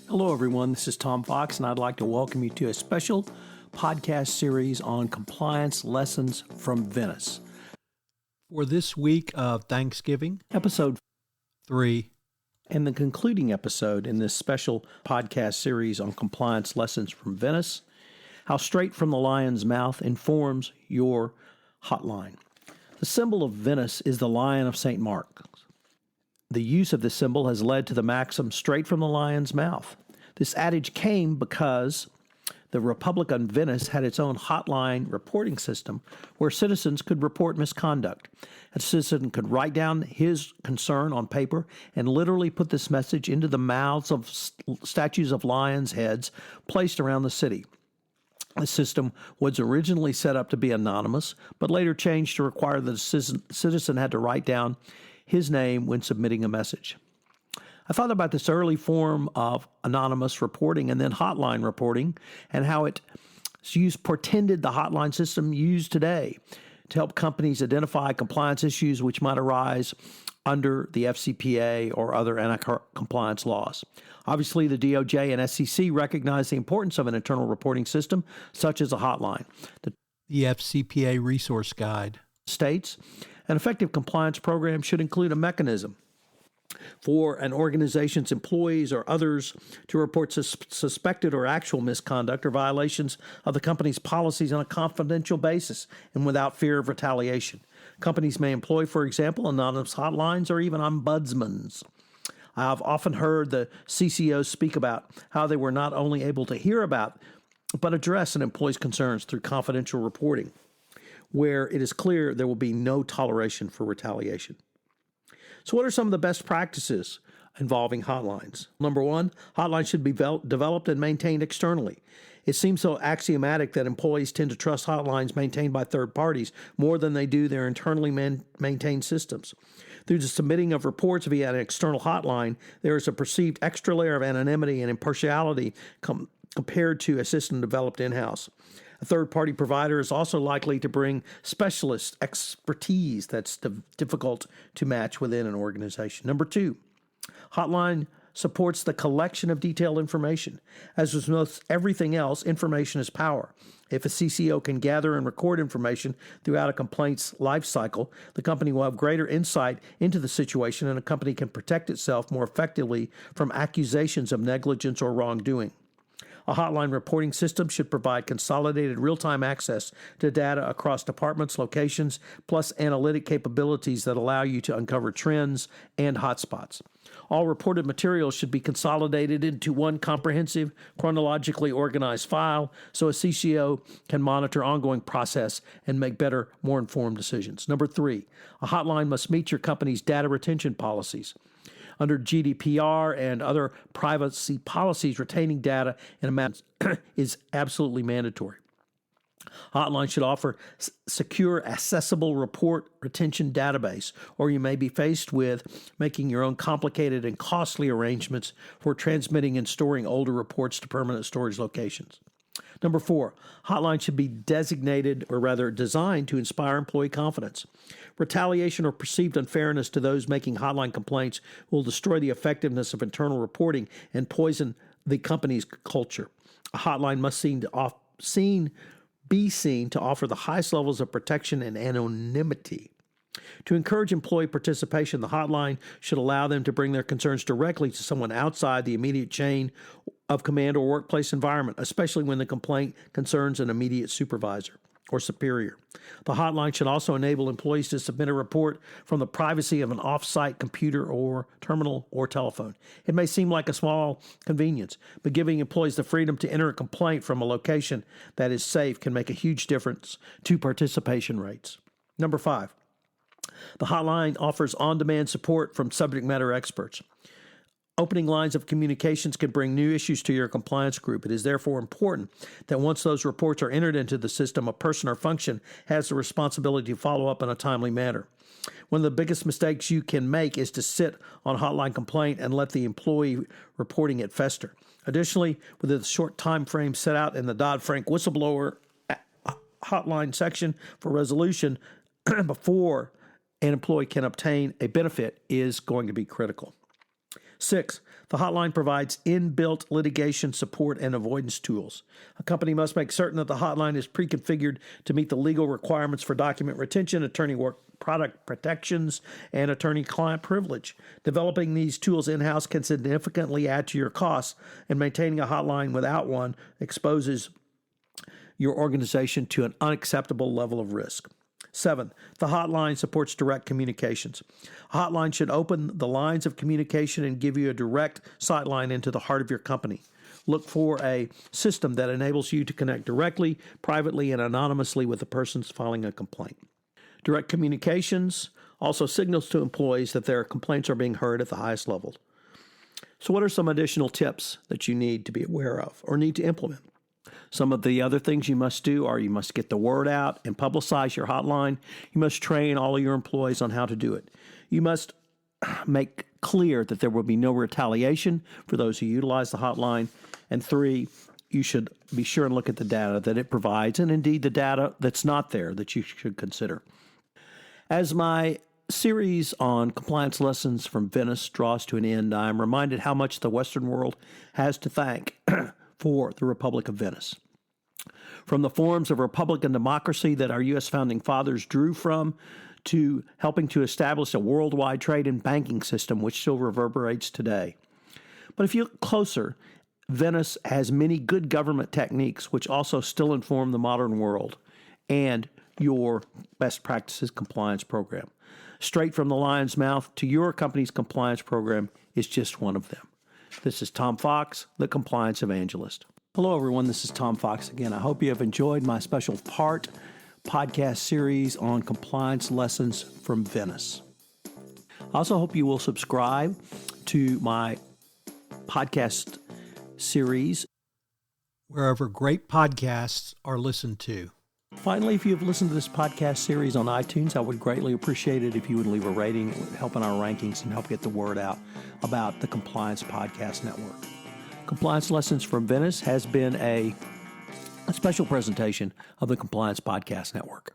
Hello, everyone. This is Tom Fox, and I'd like to welcome you to a special podcast series on compliance lessons from Venice. For this week of Thanksgiving, Episode 3. And the concluding episode in this special podcast series on compliance lessons from Venice, how straight from the lion's mouth informs your hotline. The symbol of Venice is the Lion of St. Mark. The use of this symbol has led to the maxim, straight from the lion's mouth. This adage came because the Republic of Venice had its own hotline reporting system where citizens could report misconduct. A citizen could write down his concern on paper and literally put this message into the mouths of statues of lions' heads placed around the city. The system was originally set up to be anonymous, but later changed to require that a citizen had to write down his name when submitting a message. I thought about this early form of anonymous reporting and then hotline reporting and how it pretended the hotline system used today to help companies identify compliance issues which might arise under the FCPA or other anti-compliance laws. Obviously, the DOJ and SEC recognize the importance of an internal reporting system such as a hotline. The FCPA Resource Guide states an effective compliance program should include a mechanism for an organization's employees or others to report suspected or actual misconduct or violations of the company's policies on a confidential basis and without fear of retaliation. Companies may employ, for example, anonymous hotlines or even ombudsmans. I've often heard the CCOs speak about how they were not only able to hear about but address an employee's concerns through confidential reporting, where it is clear there will be no toleration for retaliation. So what are some of the best practices involving hotlines? Number one, hotlines should be developed and maintained externally. It seems so axiomatic that employees tend to trust hotlines maintained by third parties more than they do their internally maintained systems. Through the submitting of reports via an external hotline, there is a perceived extra layer of anonymity and impartiality compared to a system developed in-house. A third-party provider is also likely to bring specialist expertise that's difficult to match within an organization. Number two, hotline supports the collection of detailed information. As with most everything else, information is power. If a CCO can gather and record information throughout a complaint's life cycle, the company will have greater insight into the situation, and a company can protect itself more effectively from accusations of negligence or wrongdoing. A hotline reporting system should provide consolidated real-time access to data across departments, locations, plus analytic capabilities that allow you to uncover trends and hotspots. All reported materials should be consolidated into one comprehensive, chronologically organized file so a CCO can monitor ongoing process and make better, more informed decisions. Number three, a hotline must meet your company's data retention policies. Under GDPR and other privacy policies, retaining data in a manner is absolutely mandatory. Hotline should offer secure, accessible report retention database, or you may be faced with making your own complicated and costly arrangements for transmitting and storing older reports to permanent storage locations. Number four, hotline should be designed to inspire employee confidence. Retaliation or perceived unfairness to those making hotline complaints will destroy the effectiveness of internal reporting and poison the company's culture. A hotline must be seen to offer the highest levels of protection and anonymity. To encourage employee participation, the hotline should allow them to bring their concerns directly to someone outside the immediate chain of command or workplace environment, especially when the complaint concerns an immediate supervisor or superior. The hotline should also enable employees to submit a report from the privacy of an off-site computer or terminal or telephone. It may seem like a small convenience, but giving employees the freedom to enter a complaint from a location that is safe can make a huge difference to participation rates. Number five, the hotline offers on-demand support from subject matter experts. Opening lines of communications can bring new issues to your compliance group. It is therefore important that once those reports are entered into the system, a person or function has the responsibility to follow up in a timely manner. One of the biggest mistakes you can make is to sit on hotline complaint and let the employee reporting it fester. Additionally, with the short time frame set out in the Dodd-Frank Whistleblower hotline section for resolution before an employee can obtain a benefit is going to be critical. 6, the hotline provides inbuilt litigation support and avoidance tools. A company must make certain that the hotline is pre-configured to meet the legal requirements for document retention, attorney work product protections, and attorney-client privilege. Developing these tools in-house can significantly add to your costs, and maintaining a hotline without one exposes your organization to an unacceptable level of risk. 7, the hotline supports direct communications. A hotline should open the lines of communication and give you a direct sightline into the heart of your company. Look for a system that enables you to connect directly, privately, and anonymously with the persons filing a complaint. Direct communications also signals to employees that their complaints are being heard at the highest level. So what are some additional tips that you need to be aware of or need to implement? Some of the other things you must do are you must get the word out and publicize your hotline. You must train all of your employees on how to do it. You must make clear that there will be no retaliation for those who utilize the hotline. And 3, you should be sure and look at the data that it provides and indeed the data that's not there that you should consider. As my series on compliance lessons from Venice draws to an end, I am reminded how much the Western world has to thank for the Republic of Venice. From the forms of Republican democracy that our U.S. founding fathers drew from, to helping to establish a worldwide trade and banking system which still reverberates today. But if you look closer, Venice has many good government techniques which also still inform the modern world and your best practices compliance program. Straight from the lion's mouth to your company's compliance program is just one of them. This is Tom Fox, the Compliance Evangelist. Hello, everyone. This is Tom Fox again. I hope you have enjoyed my special part podcast series on compliance lessons from Venice. I also hope you will subscribe to my podcast series wherever great podcasts are listened to. Finally, if you have listened to this podcast series on iTunes, I would greatly appreciate it if you would leave a rating. It would help in our rankings and help get the word out about the Compliance Podcast Network. Compliance Lessons from Venice has been a special presentation of the Compliance Podcast Network.